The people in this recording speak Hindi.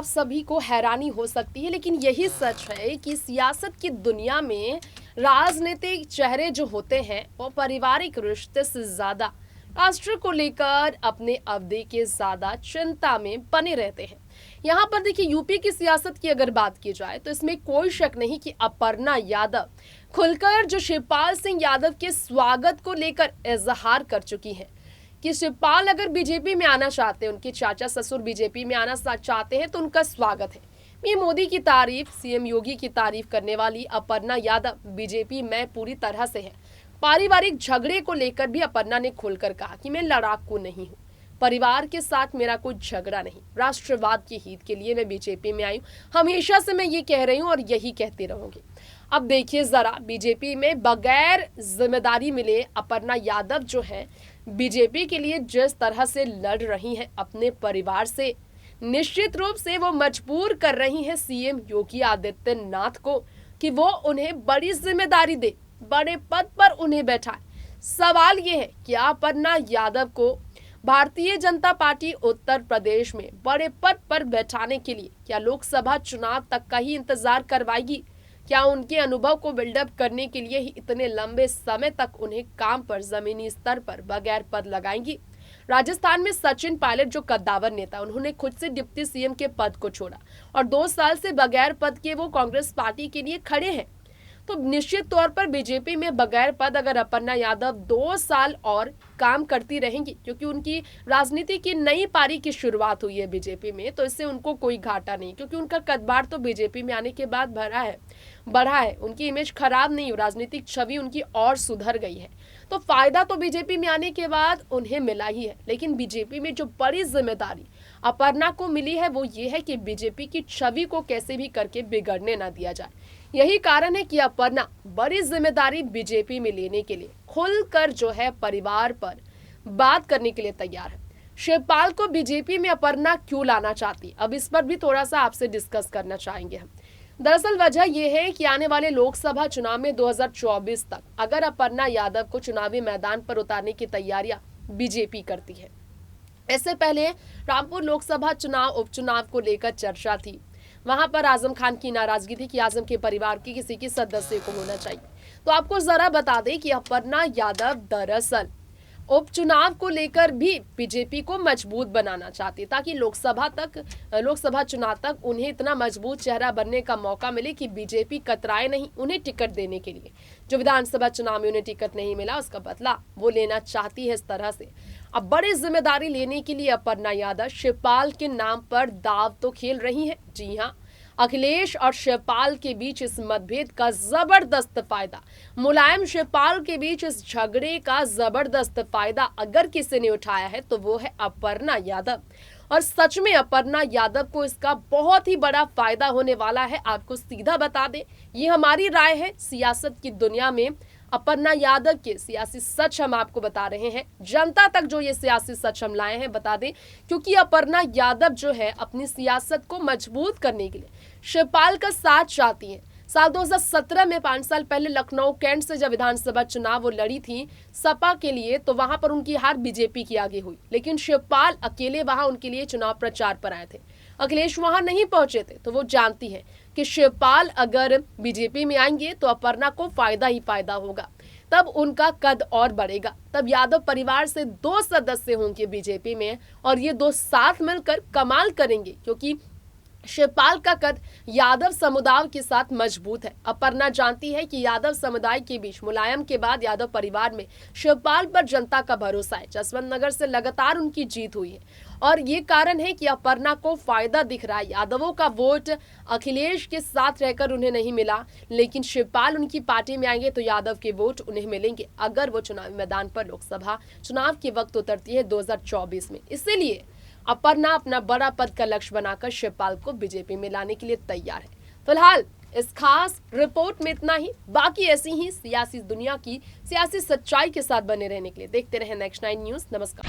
आप सभी को हैरानी हो सकती है, लेकिन यही सच है कि सियासत की दुनिया में राजनीतिक चेहरे जो होते हैं वो पारिवारिक रिश्ते से ज्यादा राष्ट्र को लेकर अपने अवधि के ज्यादा चिंता में बने रहते हैं। यहाँ पर देखिए, यूपी की सियासत की अगर बात की जाए तो इसमें कोई शक नहीं कि अपर्णा यादव खुलकर जो शिवपाल सिंह यादव के स्वागत को लेकर इजहार कर चुकी हैं कि शिवपाल अगर बीजेपी में आना चाहते हैं, उनके चाचा ससुर बीजेपी में आना चाहते हैं तो उनका स्वागत है। पीएम मोदी की तारीफ, सीएम योगी की तारीफ करने वाली अपर्णा यादव बीजेपी में पूरी तरह से है। पारिवारिक झगड़े को लेकर भी अपर्णा ने खुलकर कहा कि मैं लड़ाकू नहीं हूँ, परिवार के साथ मेरा कोई झगड़ा नहीं, राष्ट्रवाद के हित के लिए मैं बीजेपी में आई हूँ। हमेशा से मैं ये कह रही हूँ और यही कहती रहूंगी। अब देखिए जरा, बीजेपी में बगैर जिम्मेदारी मिले अपर्णा यादव जो है बीजेपी के लिए जिस तरह से लड़ रही हैं अपने परिवार से, निश्चित रूप से वो मजबूर कर रही हैं सीएम योगी आदित्यनाथ को कि वो उन्हें बड़ी जिम्मेदारी दे, बड़े पद पर उन्हें बैठाए। सवाल ये है कि अपर्णा यादव को भारतीय जनता पार्टी उत्तर प्रदेश में बड़े पद पर बैठाने के लिए क्या लोकसभा चुनाव तक का ही इंतजार करवाएगी? क्या उनके अनुभव को बिल्डअप करने के लिए ही इतने लंबे समय तक उन्हें काम पर जमीनी स्तर पर बगैर पद लगाएंगी? राजस्थान में सचिन पायलट जो कद्दावर नेता, उन्होंने खुद से डिप्टी सीएम के पद को छोड़ा और 2 साल से बगैर पद के वो कांग्रेस पार्टी के लिए खड़े हैं। तो निश्चित तौर पर बीजेपी में बगैर पद अगर अपर्णा यादव 2 साल और काम करती रहेंगी, क्योंकि उनकी राजनीति की नई पारी की शुरुआत हुई है बीजेपी में, तो इससे उनको कोई घाटा नहीं, क्योंकि उनका कदबार तो बीजेपी में आने के बाद बढ़ा है। उनकी इमेज खराब नहीं, राजनीतिक छवि उनकी और सुधर गई है। तो फायदा तो बीजेपी में आने के बाद उन्हें मिला ही है, लेकिन बीजेपी में जो बड़ी जिम्मेदारी अपर्णा को मिली है वो ये है कि बीजेपी की छवि को कैसे भी करके बिगड़ने ना दिया जाए। यही कारण है कि अपर्णा बड़ी जिम्मेदारी बीजेपी में लेने के लिए खुलकर जो है परिवार पर बात करने के लिए तैयार है। शिवपाल को बीजेपी में अपर्णा क्यों लाना चाहती, अब इस पर भी थोड़ा सा आपसे डिस्कस करना चाहेंगे हम। दरअसल वजह यह है कि आने वाले लोकसभा चुनाव में 2024 तक अगर अपर्णा यादव को चुनावी मैदान पर उतारने की तैयारियां बीजेपी करती है। इससे पहले रामपुर लोकसभा चुनाव उपचुनाव को लेकर चर्चा थी। वहां पर आजम खान की नाराजगी थी कि आजम के परिवार के किसी के सदस्य को होना चाहिए। तो आपको जरा बता दें कि अपर्णा यादव दरअसल उपचुनाव को लेकर भी बीजेपी को मजबूत बनाना चाहती, ताकि लोकसभा चुनाव तक उन्हें इतना मजबूत चेहरा बनने का मौका मिले कि बीजेपी कतराए नहीं उन्हें टिकट देने के लिए। जो विधानसभा चुनाव में उन्हें टिकट नहीं मिला उसका बदला वो लेना चाहती है। इस तरह से अब बड़ी जिम्मेदारी लेने के लिए अपर्णा यादव शिवपाल के नाम पर दाव तो खेल रही है। जी हाँ, अखिलेश और शिवपाल के बीच इस मतभेद का जबरदस्त फायदा, मुलायम शिवपाल के बीच इस झगड़े का जबरदस्त फायदा अगर किसी ने उठाया है तो वो है अपर्णा यादव। और सच में अपर्णा यादव को इसका बहुत ही बड़ा फायदा होने वाला है। आपको सीधा बता दें, ये हमारी राय है। सियासत की दुनिया में अपर्णा यादव के सियासी सच हम आपको बता रहे हैं, जनता तक जो ये सियासी सच हम लाए हैं बता दें, क्योंकि अपर्णा यादव जो है अपनी सियासत को मजबूत करने के लिए शिवपाल का साथ चाहती है। साल 2017 में 5 साल पहले लखनऊ कैंट से जब विधानसभा चुनाव वो लड़ी थी सपा के लिए, तो वहां पर उनकी हार बीजेपी की आगे हुई, लेकिन शिवपाल अकेले वहां उनके लिए चुनाव प्रचार पर आए थे। अखिलेश वहां नहीं पहुंचे थे, तो वो जानती है कि शिवपाल अगर बीजेपी में आएंगे तो अपर्णा को फायदा ही फायदा होगा, तब उनका कद और बढ़ेगा। तब यादव परिवार से 2 सदस्य होंगे बीजेपी में और ये 2 साथ मिलकर कमाल करेंगे, क्योंकि शिवपाल का कद यादव समुदाय के साथ मजबूत है। अपर्णा जानती है कि यादव समुदाय के बीच मुलायम के बाद यादव परिवार में शिवपाल पर जनता का भरोसा है। जसवंत नगर से लगातार उनकी जीत हुई है और ये कारण है कि अपर्णा को फायदा दिख रहा है। यादवों का वोट अखिलेश के साथ रहकर उन्हें नहीं मिला, लेकिन शिवपाल उनकी पार्टी में आएंगे तो यादव के वोट उन्हें मिलेंगे अगर वो चुनावी मैदान पर लोकसभा चुनाव के वक्त उतरती है 2024 में। इसीलिए अपर्णा अपना बड़ा पद का लक्ष्य बनाकर शिवपाल को बीजेपी में लाने के लिए तैयार है। फिलहाल इस खास रिपोर्ट में इतना ही। बाकी ऐसी ही सियासी दुनिया की सियासी सच्चाई के साथ बने रहने के लिए देखते रहें नेक्स्ट 9 न्यूज़। नमस्कार।